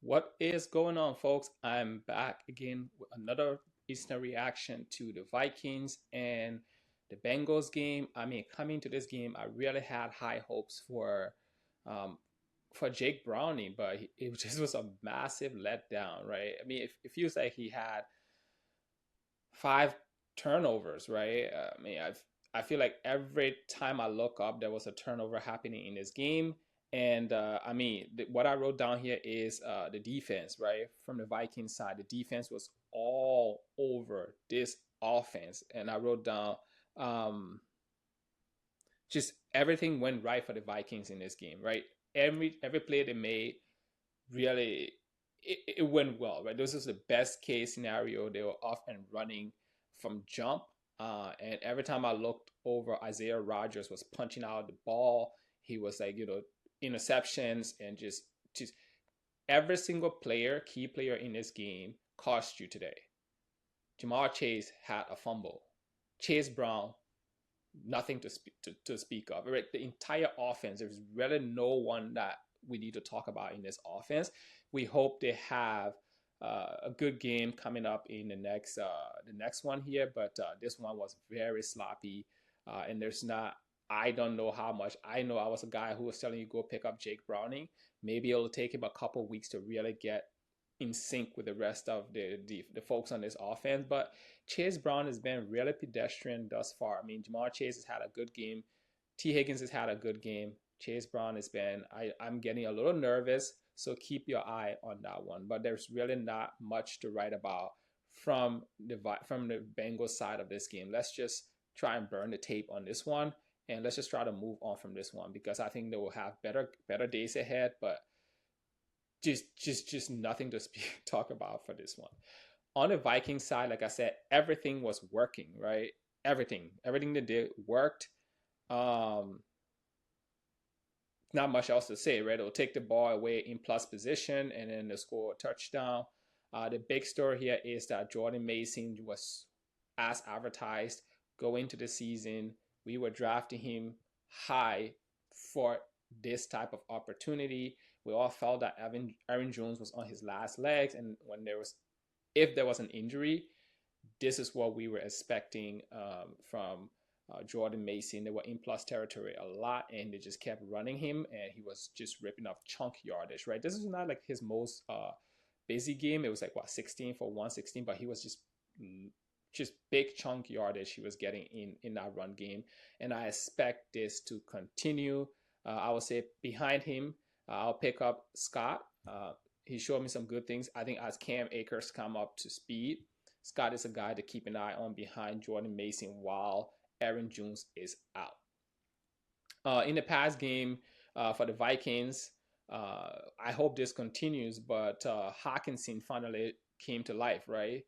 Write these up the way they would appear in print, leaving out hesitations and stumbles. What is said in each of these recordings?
What is going on, folks? I'm back again with another instant reaction to the Vikings and the Bengals game. I mean, coming to this game, I really had high hopes um, for Jake Browning, but it just was a massive letdown, right? I mean, it feels like he had five turnovers, right? I feel like every time I look up, there was a turnover happening in this game. And what I wrote down here is the defense, right? From the Vikings side, the defense was all over this offense. And I wrote down um, just everything went right for the Vikings in this game, right? Every play they made really it went well, right? This is the best case scenario. They were off and running from jump. And every time I looked over, Isaiah Rodgers was punching out the ball. He was like, interceptions and just every single player, key player in this game cost you today. Jamar Chase had a fumble. Chase Brown, nothing to speak of. Right? The entire offense, there's really no one that we need to talk about in this offense. We hope they have a good game coming up in the next one here, but this one was very sloppy, and there's not. I don't know how much. I know I was a guy who was telling you go pick up Jake Browning. Maybe it'll take him a couple weeks to really get in sync with the rest of the folks on this offense. But Chase Brown has been really pedestrian thus far. I mean, Jamar Chase has had a good game. T. Higgins has had a good game. Chase Brown has been. I'm getting a little nervous, so keep your eye on that one. But there's really not much to write about from the Bengals side of this game. Let's just try and burn the tape on this one, and let's just try to move on from this one because I think they will have better days ahead. But just nothing to talk about for this one. On the Viking side, like I said, everything was working, right? Everything they did worked. Um, Not much else to say, right? They'll take the ball away in plus position and then they score a touchdown. The big story here is that Jordan Mason was, as advertised, going into the season. We were drafting him high for this type of opportunity. We all felt that Aaron Jones was on his last legs, and if there was an injury, this is what we were expecting from Jordan Mason. They were in plus territory a lot, and they just kept running him, and he was just ripping off chunk yardage. Right, this is not like his most busy game. It was like what 16 for 116, but he was just big chunk yardage he was getting in that run game, and I expect this to continue. I would say behind him, I'll pick up Scott. He showed me some good things. I think as Cam Akers come up to speed, Scott is a guy to keep an eye on behind Jordan Mason while Aaron Jones is out. In the past game for the Vikings, I hope this continues, but Hockenson finally came to life, right?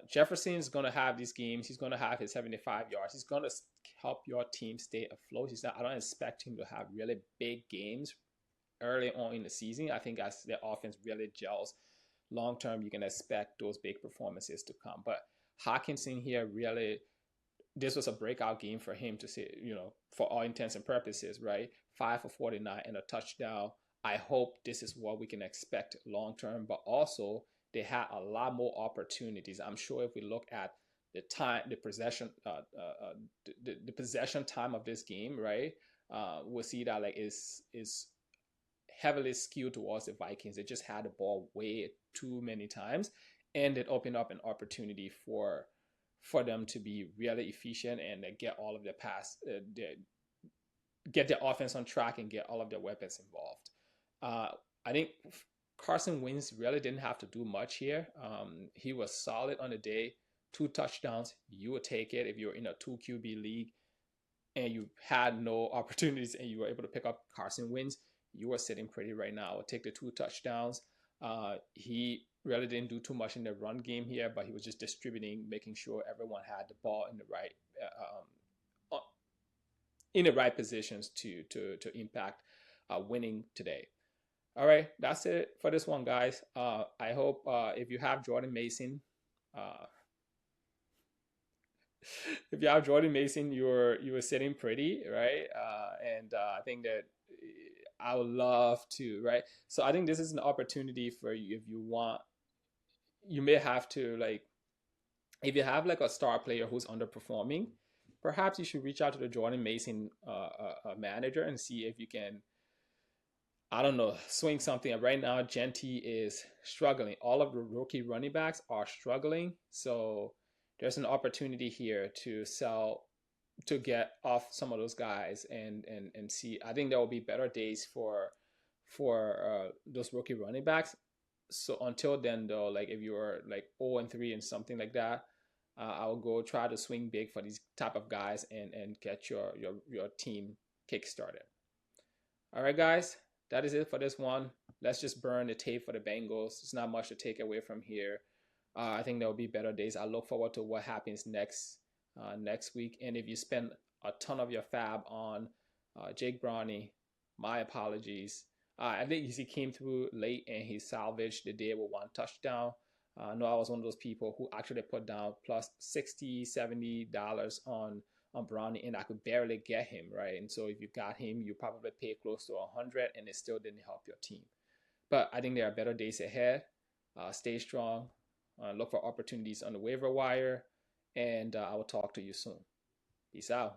Jefferson is going to have these games. He's going to have his 75 yards. He's going to help your team stay afloat. I don't expect him to have really big games early on in the season. I think as the offense really gels long term, you can expect those big performances to come. But Hockenson here really, this was a breakout game for him to say, for all intents and purposes, right? 5 for 49 and a touchdown. I hope this is what we can expect long term, but also they had a lot more opportunities. I'm sure if we look at the possession time of this game, right? We'll see that like is heavily skewed towards the Vikings. They just had the ball way too many times, and it opened up an opportunity for them to be really efficient and get all of their get their offense on track and get all of their weapons involved. I think Carson Wentz really didn't have to do much here. He was solid on the day. 2 touchdowns, you would take it if you're in a 2 QB league and you had no opportunities and you were able to pick up Carson Wentz. You were sitting pretty right now. I would take the 2 touchdowns. He really didn't do too much in the run game here, but he was just distributing, making sure everyone had the ball in the right positions to impact winning today. All right, that's it for this one, guys. I hope if you have Jordan Mason, uh, if you have Jordan Mason, you were sitting pretty, right? And I think that I would love to, right? So I think this is an opportunity for you if you want. You may have to like if you have like a star player who's underperforming, perhaps you should reach out to the Jordan Mason manager and see if you can, I don't know, swing something. Right now, Genty is struggling. All of the rookie running backs are struggling. So there's an opportunity here to sell, to get off some of those guys and see. I think there will be better days for those rookie running backs. So until then, though, like if you're like 0-3 and something like that, I'll go try to swing big for these type of guys and get your team kickstarted. All right, guys, that is it for this one. Let's just burn the tape for the Bengals. There's not much to take away from here. I think there will be better days. I look forward to what happens next week. And if you spend a ton of your fab on Jake Browning, my apologies. I think he came through late and he salvaged the day with one touchdown. I know I was one of those people who actually put down plus $60-$70 on Brownie, and I could barely get him, right? And so if you got him, you probably pay close to 100, and it still didn't help your team. But I think there are better days ahead. Stay strong. Look for opportunities on the waiver wire, and I will talk to you soon. Peace out.